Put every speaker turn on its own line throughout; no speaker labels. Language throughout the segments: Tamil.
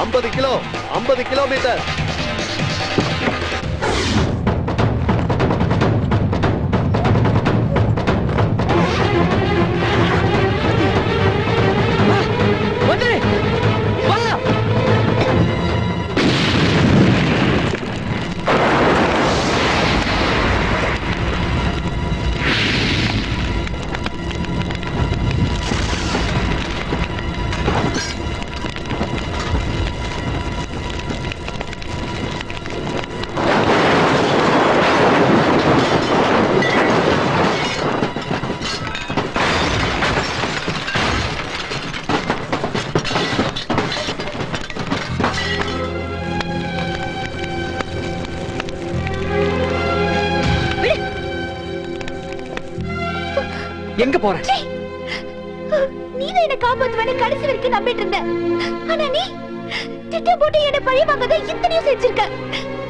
50 கிலோ, 50 கிலோமீட்டர்.
எங்க போற?
நீ தான் என்ன காப்பாத்துவன்னு கடைசி வரைக்கும் நம்பிட்டு இருந்த. ஆனா நீ திட்டம் போட்டு என்ன பழி வாங்கத இத்தனையும் செஞ்சிருக்க.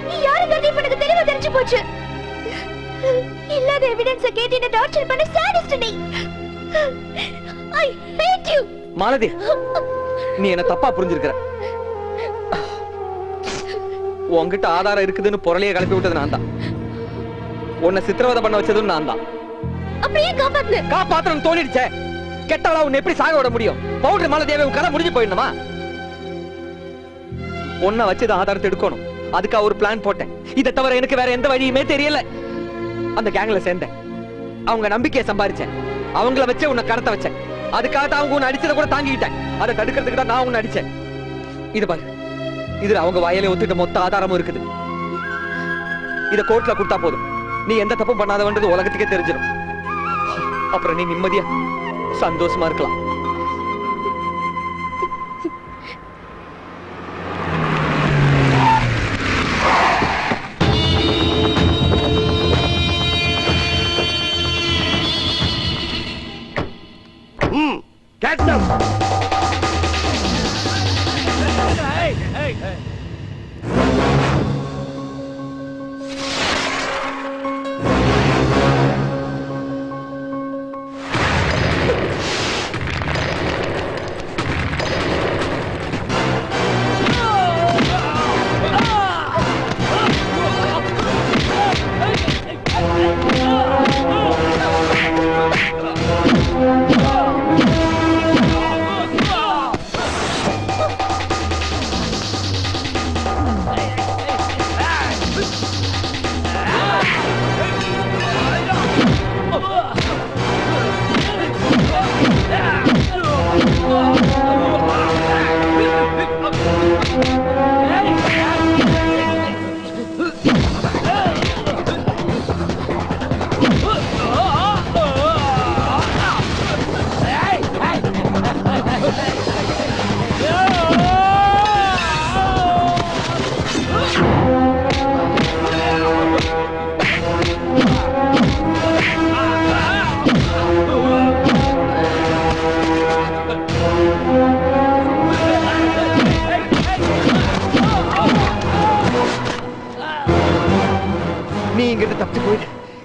நீ யாருங்கிறது இப்ப எனக்கு தெளிவா தெரிஞ்சு போச்சு. இல்லாத எவிடன்ஸ கேட்டு என்ன டார்ச்சர் பண்ண சாடிஸ்ட் நீ. I hate you.
மாலதி, நீ என்ன தப்பா புரிஞ்சிருக்கிற. உன்கிட்ட ஆதாரம் இருக்குதுன்னு பொருளையே கலப்பி விட்டது நான் தான். உன்னை சித்திரவதை பண்ண வச்சதும் நான் தான்.
அப்படியே
காப்பாத்தணும் தோணிடுச்சே. கெட்டவளா உன்னை எப்படி சாக விட முடியும்? பவுடர் மாலதேவி உன் கதை முடிஞ்சு போயிடணுமா? உன்னை வச்சுதான் ஆதாரத்தை எடுக்கணும். அதுக்காக ஒரு பிளான் போட்டேன். இதை தவிர எனக்கு வேற எந்த வழியுமே தெரியல. அந்த கேங்ல சேர்ந்தேன். அவங்க நம்பிக்கையை சம்பாதிச்சேன். அவங்கள வச்சே உன்னை கடத்த வச்சேன். அதுக்காக அவங்க உன்னை அடிச்சதை கூட தாங்கிக்கிட்டேன். அதை தடுக்கிறதுக்கு தான் நான் உன்னை அடிச்சேன். இது பாரு, இதுல அவங்க வாயிலே ஒத்துட்ட மொத்த ஆதாரமும் இருக்குது. இத கோர்ட்ல கொடுத்தா போதும். நீ எந்த தப்பும் பண்ணாதவன்றது உலகத்துக்கே தெரிஞ்சிடும். அப்புறம் நீ நிம்மதியா சந்தோஷமா இருக்கலாம்.
Catch them! Hey!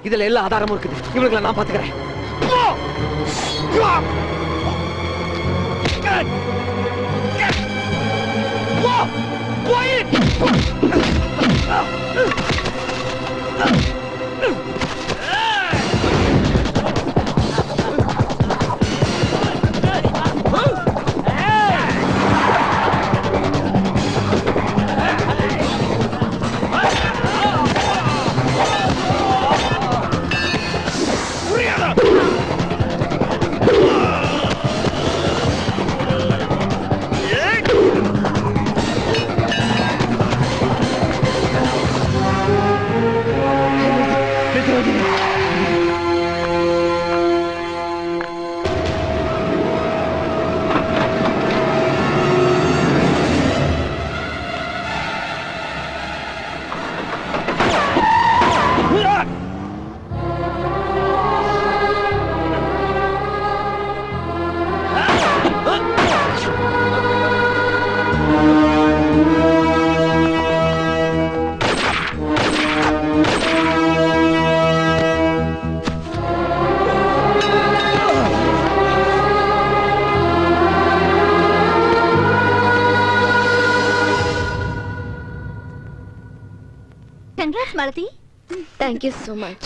இதுல எல்லா ஆதாரமும் இருக்குது. இவங்களை நான் பாத்துக்கிறேன்.
Malati. Thank you so much.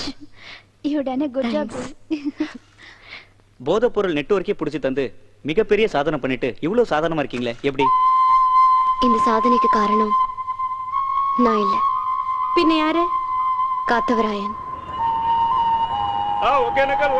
You done a good job.
போதைப்பொருள் நெட்வொர்க்கே பிடிச்சி தந்து மிகப்பெரிய சாதனை பண்ணிட்டு இவ்வளவு சாதாரணமா இருக்கீங்களே எப்படி?
இந்த சாதனைக்கு காரணம் நான் இல்ல, பின்ன யாரு? காத்தவராயன்.
ஓகே நக்கல்.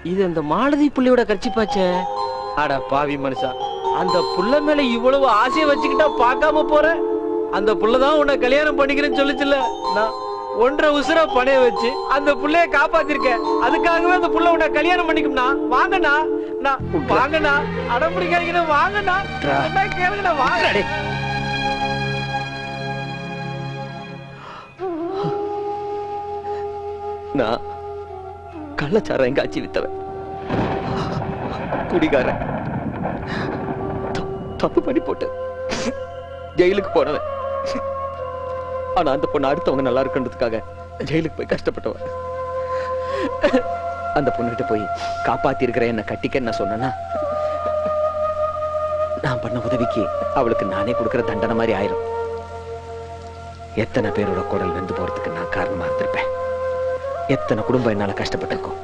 இது அந்த மாலதி புள்ளியோட கர்ச்சிப்பாச்சே. அட பாவி மனுஷா, அந்த புள்ள மேல இவ்வளவு ஆசையை வச்சுக்கிட்டா பார்க்காம போற. அந்த புள்ளதான் உன்னை கல்யாணம் பண்ணிக்கிறேன்னு சொல்லிச்சுல. நான் 1.5 உசுர பணைய வச்சு அந்த புள்ளைய காப்பாத்திருக்கேன். அதுக்காகவே அந்த புள்ள உன்னை கல்யாணம் பண்ணிக்கும்னா வாங்கண்ணா. வாங்கண்ணா, அடம்பிடிக்காதீங்கன்னா வாங்கண்ணா. கேளுங்கண்ணா, வாங்க.
நான் கள்ளச்சாரம் எங்க ஆச்சி வித்தவன், குடிகாரன், தப்பு பண்ணி போட்டு ஜெயிலுக்கு போனவன். ஆனா அந்த பொண்ணு அடுத்தவங்க நல்லா இருக்குன்றதுக்காக ஜெயிலுக்கு போய் கஷ்டப்பட்டவன். அந்த பொண்ணுகிட்ட போய் காப்பாத்தி இருக்கிற என்ன கட்டிக்க நான் சொன்னா நான் பண்ண உதவிக்கு அவளுக்கு நானே கொடுக்கிற தண்டனை மாதிரி ஆயிரும். எத்தனை பேரோட குடல் வெந்து போறதுக்கு நான் காரணமா இருந்திருப்பேன். எத்தனை குடும்பம் என்னால கஷ்டப்பட்டிருக்கோம்.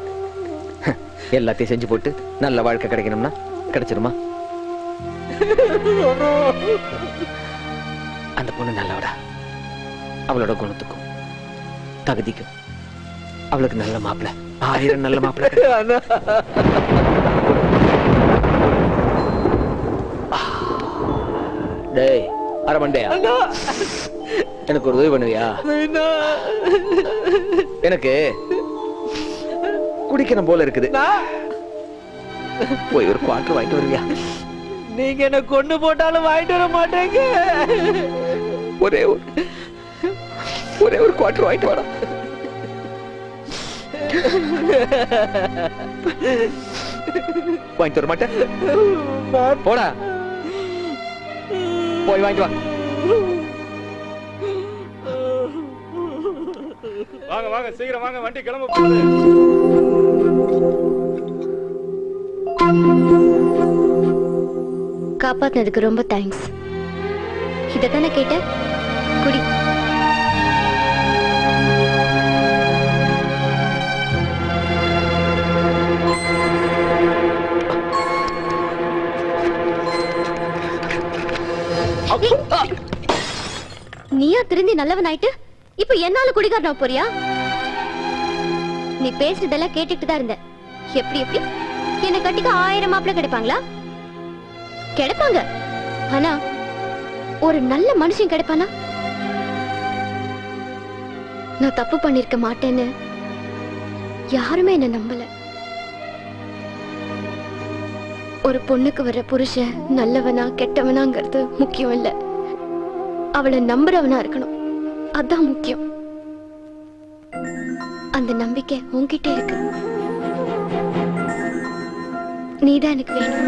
எல்லாத்தையும் செஞ்சு போட்டு நல்ல வாழ்க்கை கிடைக்கணும்னா கிடைச்சிருமா? அந்த பொண்ணு நல்லவடா. அவளோட குணத்துக்கும் தகுதிக்கும் அவளுக்கு நல்ல மாப்பிள்ளை, 1000 நல்ல மாப்பிள்ளை. டேய் அரமண்டையா, எனக்கு ஒரு உதவி பண்ணுவியா? எனக்கு குடிக்கணும் போல இருக்குது. போய் ஒரு குவார்டர் வாங்கிட்டு வருவியா?
நீங்க என்ன கொண்டு போட்டாலும் வாங்கிட்டு வர மாட்டேங்க.
ஒரே ஒரு குவார்டர் வாங்கிட்டு வாடா. வாங்கிட்டு வர மாட்டேன்? போடா, போய் வாங்கிட்டு வா.
வாங்க சீக்கிரம் வாங்க, வண்டி கிளம்ப போகுது.
காப்பாத்தினதுக்கு ரொம்ப தேங்க்ஸ். இதத்தானே கேட்ட? குடி. நீயா திருந்தி நல்லவன் ஆயிட்டு இப்ப என்னால குடிகாரனா போறியா? நீ பேசுறதெல்லாம் கேட்டுட்டு தான் இருந்த. எப்படி என்ன கட்டிக்க 1000 மாப்பிள்ளை கிடைப்பாங்களா? கிடைப்பாங்க. ஆனா ஒரு நல்ல மனுஷன் கிடைப்பானா? நான் தப்பு பண்ணிருக்க மாட்டேன்னு யாருமே என்ன நம்பல. ஒரு பொண்ணுக்கு வர புருஷன் நல்லவனா கெட்டவனாங்கிறது முக்கியம் இல்ல, அவளை நம்புறவனா இருக்கணும், அதான் முக்கியம். அந்த நம்பிக்கை உன்கிட்ட இருக்கு. நீதான் எனக்கு வேணும்.